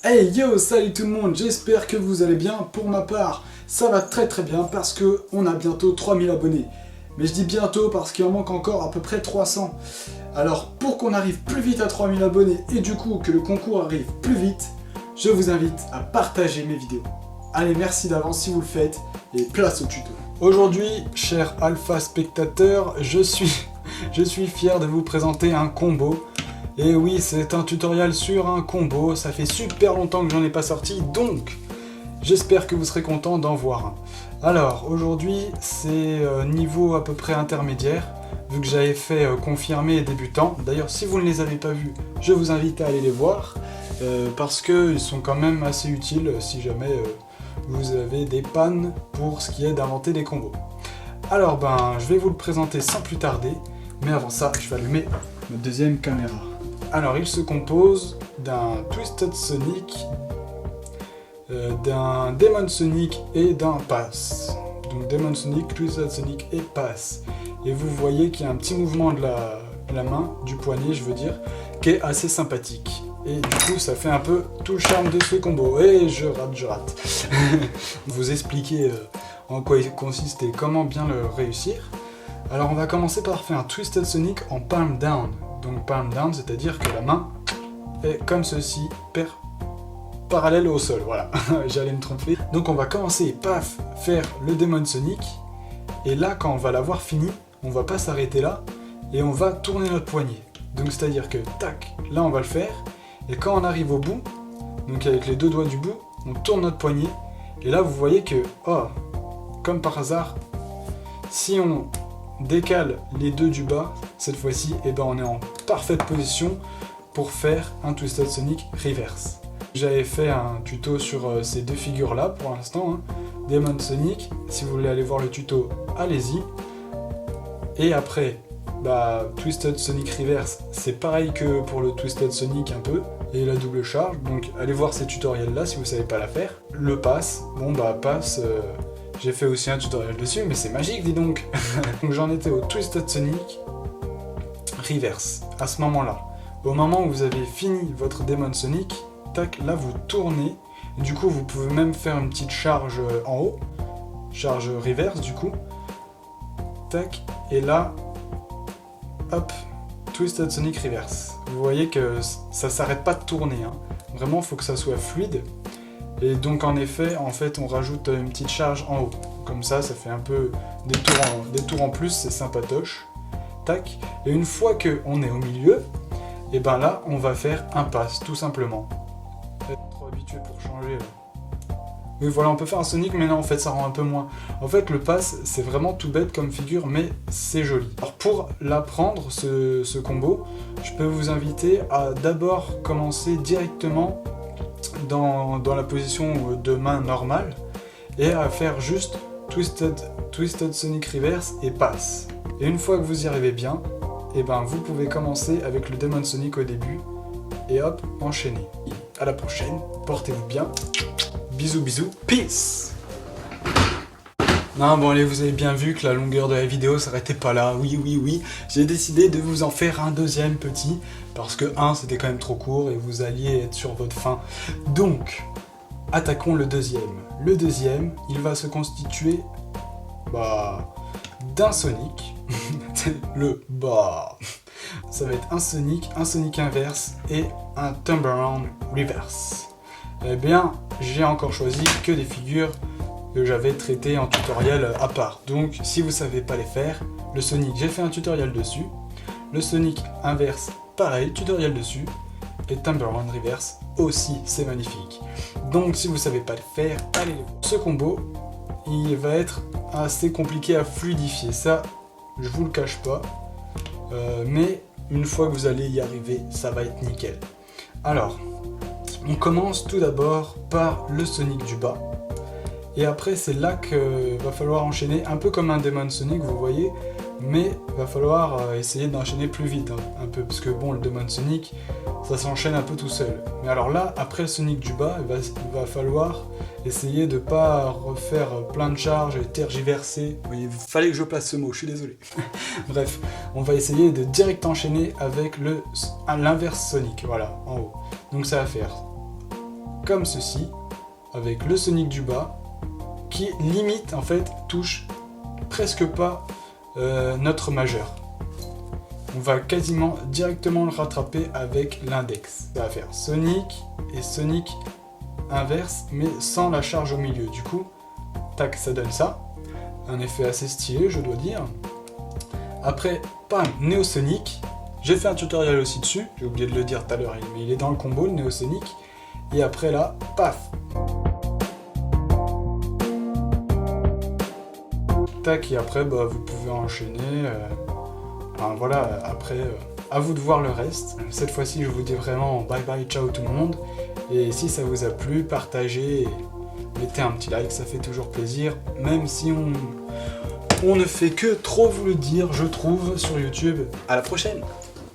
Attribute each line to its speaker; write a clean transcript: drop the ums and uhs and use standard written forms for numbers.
Speaker 1: Hey yo, salut tout le monde, j'espère que vous allez bien. Pour ma part, ça va très bien parce que on a bientôt 3000 abonnés. Mais je dis bientôt parce qu'il en manque encore à peu près 300. Alors pour qu'on arrive plus vite à 3000 abonnés et du coup que le concours arrive plus vite, je vous invite à partager mes vidéos. Allez, merci d'avance si vous le faites et place au tuto. Aujourd'hui, cher alpha spectateur, je suis fier de vous présenter un combo. Et oui, c'est un tutoriel sur un combo, ça fait super longtemps que j'en ai pas sorti, donc j'espère que vous serez content d'en voir un. Alors, aujourd'hui, c'est niveau à peu près intermédiaire, vu que j'avais fait confirmé et débutant. D'ailleurs, si vous ne les avez pas vus, je vous invite à aller les voir, parce qu'ils sont quand même assez utiles si jamais vous avez des pannes pour ce qui est d'inventer des combos. Alors, je vais vous le présenter sans plus tarder, mais avant ça, je vais allumer ma deuxième caméra. Alors, il se compose d'un Twisted Sonic, d'un Demon Sonic et d'un Pass. Donc Demon Sonic, Twisted Sonic et Pass. Et vous voyez qu'il y a un petit mouvement de la main, du poignet je veux dire, qui est assez sympathique. Et du coup ça fait un peu tout le charme de ce combo. Et je rate. Vous expliquer en quoi il consiste et comment bien le réussir. Alors on va commencer par faire un Twisted Sonic en palm down. Donc palm down, c'est-à-dire que la main est comme ceci, parallèle au sol, voilà, j'allais me tromper. Donc on va commencer, paf, faire le Demon Sonic, et là quand on va l'avoir fini, on va pas s'arrêter là, et on va tourner notre poignet. Donc c'est-à-dire que, tac, là on va le faire, et quand on arrive au bout, donc avec les deux doigts du bout, on tourne notre poignet, et là vous voyez que, oh, comme par hasard, si on décale les deux du bas, cette fois-ci, on est en parfaite position pour faire un Twisted Sonic Reverse. J'avais fait un tuto sur ces deux figures là pour l'instant, hein. Demon Sonic, si vous voulez aller voir le tuto, allez-y. Et après, Twisted Sonic Reverse, c'est pareil que pour le Twisted Sonic un peu, et la double charge, donc allez voir ces tutoriels là si vous savez pas la faire. Le Pass, Pass, j'ai fait aussi un tutoriel dessus, mais c'est magique, dis donc. Donc j'en étais au Twisted Sonic Reverse, à ce moment-là. Au moment où vous avez fini votre Demon Sonic, tac, là vous tournez, et du coup vous pouvez même faire une petite charge en haut, charge reverse du coup, tac, et là, hop, Twisted Sonic Reverse. Vous voyez que ça s'arrête pas de tourner, hein. Vraiment il faut que ça soit fluide. Et donc en effet, on rajoute une petite charge en haut. Comme ça, ça fait un peu des tours en plus, c'est sympatoche. Tac. Et une fois qu'on est au milieu, et là, on va faire un pass, tout simplement. Trop habitué pour changer. Là. Oui, voilà, on peut faire un Sonic, mais non, en fait, ça rend un peu moins. En fait, le pass, c'est vraiment tout bête comme figure, mais c'est joli. Alors pour l'apprendre, ce combo, je peux vous inviter à d'abord commencer directement dans la position de main normale et à faire juste Twisted Sonic Reverse et Pass. Et une fois que vous y arrivez bien, vous pouvez commencer avec le Demon Sonic au début et hop, enchaîner. À la prochaine, portez-vous bien, bisous, peace. Non, bon allez, vous avez bien vu que la longueur de la vidéo s'arrêtait pas là, oui, j'ai décidé de vous en faire un deuxième petit, parce que c'était quand même trop court et vous alliez être sur votre faim. Donc, attaquons le deuxième. Le deuxième, il va se constituer, d'un Sonic, ça va être un Sonic inverse et un Turnaround Reverse. Eh bien, j'ai encore choisi que des figures que j'avais traité en tutoriel à part. Donc si vous savez pas les faire, le Sonic, j'ai fait un tutoriel dessus. Le Sonic inverse, pareil, tutoriel dessus. Et Turnaround Reverse aussi, c'est magnifique. Donc si vous savez pas les faire, allez les voir. Ce combo, il va être assez compliqué à fluidifier, ça je vous le cache pas. Mais une fois que vous allez y arriver, ça va être nickel. Alors, on commence tout d'abord par le Sonic du bas. Et après, c'est là qu'il va falloir enchaîner, un peu comme un Demon Sonic, vous voyez, mais il va falloir essayer d'enchaîner plus vite, un peu, parce que le Demon Sonic, ça s'enchaîne un peu tout seul. Mais alors là, après le Sonic du bas, il va falloir essayer de pas refaire plein de charges et tergiverser. Oui, il fallait que je place ce mot, je suis désolé. Bref, on va essayer de direct enchaîner avec l'inverse Sonic, voilà, en haut. Donc ça va faire comme ceci, avec le Sonic du bas, qui limite en fait touche presque pas notre majeur. On va quasiment directement le rattraper avec l'index. Ça va faire Sonic et Sonic inverse, mais sans la charge au milieu. Du coup, tac, ça donne ça. Un effet assez stylé, je dois dire. Après, pam, Neo Sonic. J'ai fait un tutoriel aussi dessus, j'ai oublié de le dire tout à l'heure, mais il est dans le combo, le Neo Sonic. Et après là, paf. Tac, et après, bah, vous pouvez enchaîner. Enfin, voilà, après, à vous de voir le reste. Cette fois-ci, je vous dis vraiment bye bye, ciao tout le monde. Et si ça vous a plu, partagez, mettez un petit like, ça fait toujours plaisir. Même si on ne fait que trop vous le dire, je trouve, sur YouTube. À la prochaine!